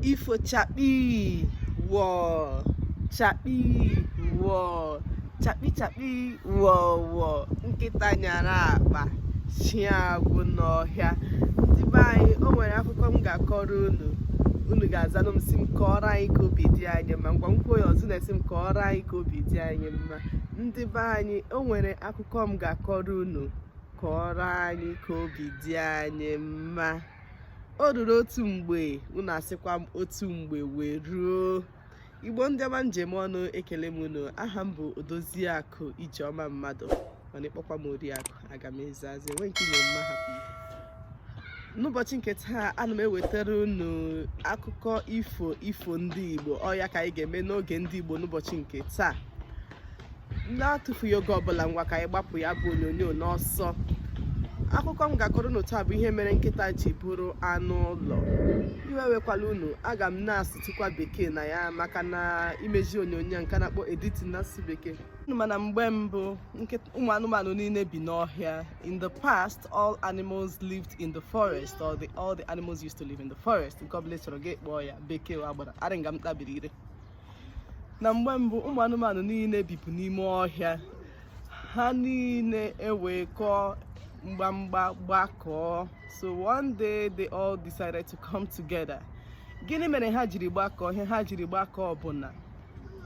IFO chapi wo chapi wo chapi chapi wo nkịta nyara akpa chiagwụ n'ọhịa. Ndị be anyị, o nwere akụkọ m ga-akọrọ unu ga-azanụ m si m kọọrọ anyị ka obi dị anyị mma. Ngwa nkwụ ya ọzọ na-esi m kọọrọ anyị ka obi dị anyị mma. Ndị be anyị, o nwere akụkọ m ga-akọrọ unu kọọrọ anyị ka obi dị anyị mma. O ruru otu mgbe, unu asịkwa m otu mgbe wee ruo. Igbo ndị ọma njem ọnụ, ekele m unu. Aha m bụ Odoziakụ Ijeọma Mmadụ, mana ịkpọkwa m Oriakụ, aga m ezazi enwe nke inye mma hapụ. N'ụbọchị nke taa, ana m ewetara unu akụkọ ifo ndị Igbo. Ọ ya ka anyị ga-eme n'oge ndị Igbo n'ụbọchị nke taa. Na-atụfughị oge ọbụla, ngwa ka anyị gbapụ ya bụ onyonyo n'ọsọ. Akụkọ m ga-akọrọ unu taa bụ ihe mere nkịta ji bụrụ anụ ụlọ. Iwe wekwala unu, aga m na-asụtụkwa bekee na ya maka na imezi onyonyo nke na-akpọ editing n'asụsụ bekee. Mana mgbe mbụ, ụmụ anụmanụ niile bi n'ọhịa. In the past, all animals lived in the forest, or all the animals used to live in the forest. Nke ọbụla chọrọ gị kpọọ ya bekee agbara arịnga m tabiri ire. Na mgbe mbụ, ụmụ anụmanụ niile bibu n'ime ọhịa. Ha niile ewekọọ mgbamgba gbakọọ. So one day they all decided to come together. Gịnị mere ha jiri gbakọọ? Ihe ha jiri gbakọọ bụ na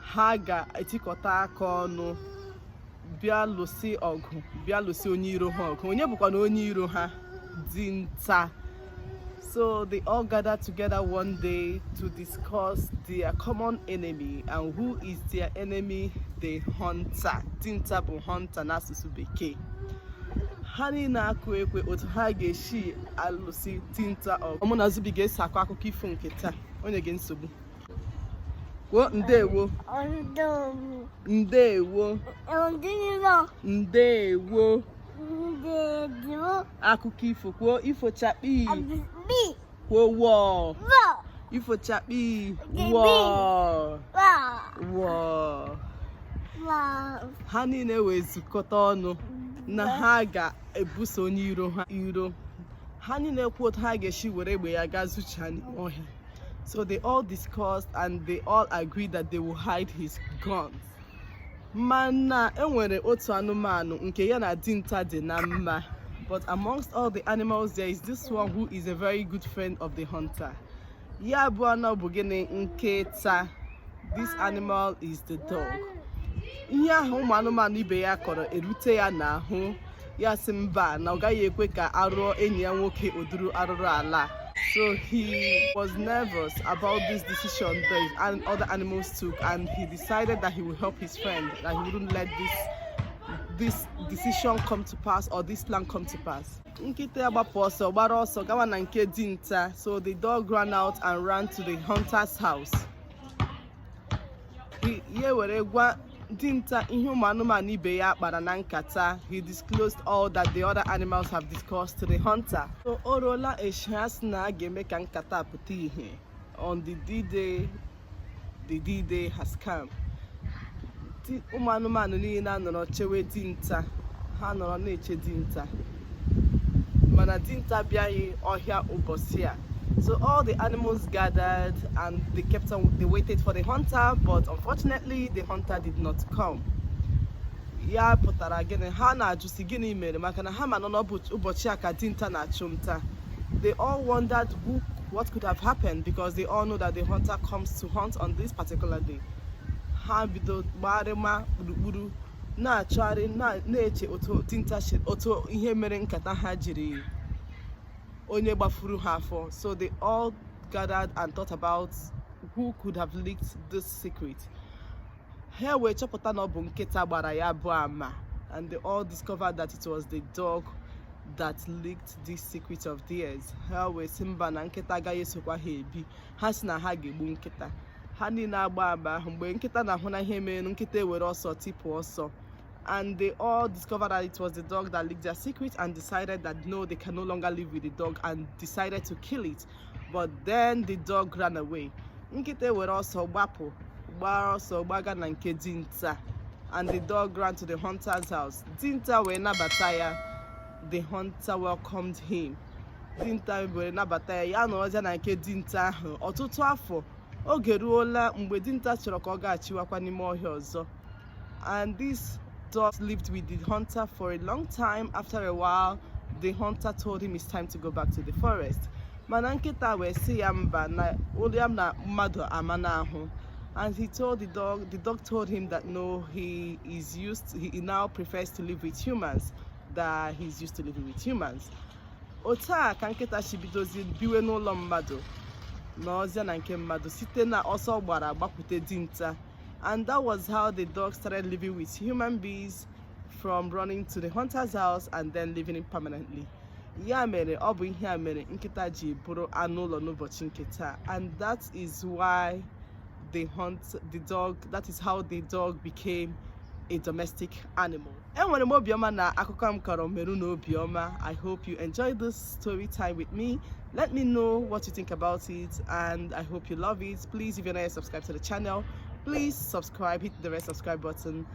ha ga-etikọta aka ọnụ bịa lụsị ọgụ, bịa lụsị onye iro ha ọgụ. Onye bụkwa na onye iro ha? Dinta. So they all gathered together one day to discuss their common enemy. And who is their enemy? The hunter. Dinta bụ hunter n'asụsụ bekee. Ha niile akụ ekwe otu ha ga-esi alụsị dinta ọgụ. Mụ na Zubi ga-esi akọ akụkọ ifo nke taa. Onye gị nsogbu. Wo ndewo. Ndewo. Ndewo. Akụkọ ifo kwuo ifo chakpi. Kwuo wọ. Ifo chakpi. Wọ. Wọ. Ha niile wee zukọta ọnụ na ha ga-ebuso onye iro ha iro. Ha niile kwuo otu ha ga-esi were egbe ya gaa zụcha n'ọhịa. So they all discussed and they all agreed that they will hide his guns. Mana enwere otu anụmanụ nke ya na dinta dị na mma. But amongst all the animals, there is this one who is a very good friend of the hunter. Ya bụ anọ bụ gịnị? Nkịta. This animal is the dog. Ihe ahụ ụmụ anụmanụ ibe ya kọrọ erute ya n'ahụ. Ya sị mba na ọ gaghị ekwe ka arụọ enyi ya nwoke oduru arụrụ ala. So he was nervous about this decision the other animals took, and he decided that he would help his friend, that he wouldn't let this decision come to pass, or this plan come to pass. Nkịta ya gbapụ ọsọ, gbara ọsọ gawa na nke dinta. So the dog ran out and ran to the hunter's house. Ye were gwa dinta ihe ụmụ anụmanụ ibe ya kpara na nkata. He disclosed all that the other animals have discussed to the hunter. So o ruola a chance na a ga-eme ka nkata pụta ihe. On the D-Day, the D-Day has come. Ụmụ anụmanụ niile anọrọ chewe dinta. Ha nọrọ na-eche dinta. Mana dinta bịaghị ọhịa ụbọchị a. So all the animals gathered and they waited for the hunter, but unfortunately the hunter did not come. Ya pụtara gịnị? Ha na-ajụsi gịnị mere maka na ha ma nọ n'ụbọchị a ka dinta na-achụ nta. They all wondered what could have happened, because they all know that the hunter comes to hunt on this particular day. Ha bido gbarịma gburugburu na-achọgharị na-eche otu ihe mere nkata ha jiri onye gbafuru ha afọ. So they all gathered and thought about who could have leaked this secret. Ha wee chọpụta na ọ bụ nkịta gbara ya bụ ama, and they all discovered that it was the dog that leaked this secret of theirs. Ha wee sị mba na nkịta agaghị esokwa ha ebi. Ha sị na ha ga-egbu nkịta. Ha niile agba agba ahụ. Mgbe nkịta na-ahụ na ihe mere, nkịta ewere ọsọ tipụ ọsọ. And they all discovered that it was the dog that leaked their secret, and decided that no, they can no longer live with the dog, and decided to kill it. But then the dog ran away. Nkịta were ọsọ gbapụ, gbara ọsọ gbaga na nke dinta, and the dog ran to the hunter's house. Dinta wee nabata ya. The hunter welcomed him. dinta were nabata ya na ọzọ na nke dinta ahụ ọtụtụ afọ. Oge ruola mgbe dinta chọrọ ka ọ ga-achịwakwa n'ime ọhịa ọzọ. And this dog lived with the hunter for a long time. After a while, the hunter told him it's time to go back to the forest. Mana nkịta wee sị ya mba na ụlọ na mmadụ amana ahụ. And he told the dog told him that no, he now prefers to live with humans, that he's used to living with humans. Ota ka nkịta si bidozi biwe n'ụlọ mmadụ na ọzọ na nke mmadụ site na ọsọ gbara gbakwute dinta. And that was how the dog started living with human beings, from running to the hunter's house and then living it permanently. Ya mere ọ bụ ihe a mere nkịta ji bụrụ anụ ụlọ n'ụbọchị nke taa. And that is why that is how the dog became a domestic animal. Enwere m obiọma na akụkọ m kọrọ meru na obiọma. I hope you enjoyed this story time with me. Let me know what you think about it, and I hope you love it. Please, if you're not yet subscribed to the channel, please subscribe, hit the red subscribe button,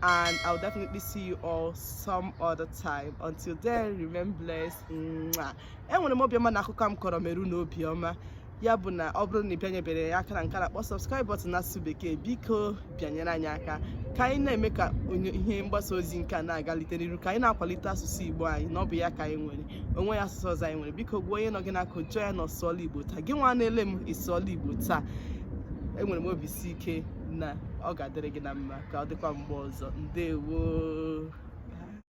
and I'll definitely see you all some other time. Until then, remain blessed. Enwere m obiọma na akụkọ m kọrọ meru na obiọma. Ya bụ na ọ bụrụ na ị bịanyebere ya aka na nke na-akpọ subscribe button n'asụsụ bekee, biko bịanyere anyị aka ka anyị na-eme ka ihe mgbasa ozi nke a na-agalite n'iru, ka anyị na-akwalite asụsụ Igbo anyị, na ọ bụ ya ka anyị nwere. Onwe ya asụsụ ọzọ anyị nwere. Biko gwa onye nọ gị n'aka jụọ ya n'ọsụọla Igbo taa. Gị nwa na-ele m ịsụọla Igbo taa. Enwere m obi si ike na ọ ga-adịrị gị na mma, ka ọ dịkwa mgbe ọzọ. Ndewo.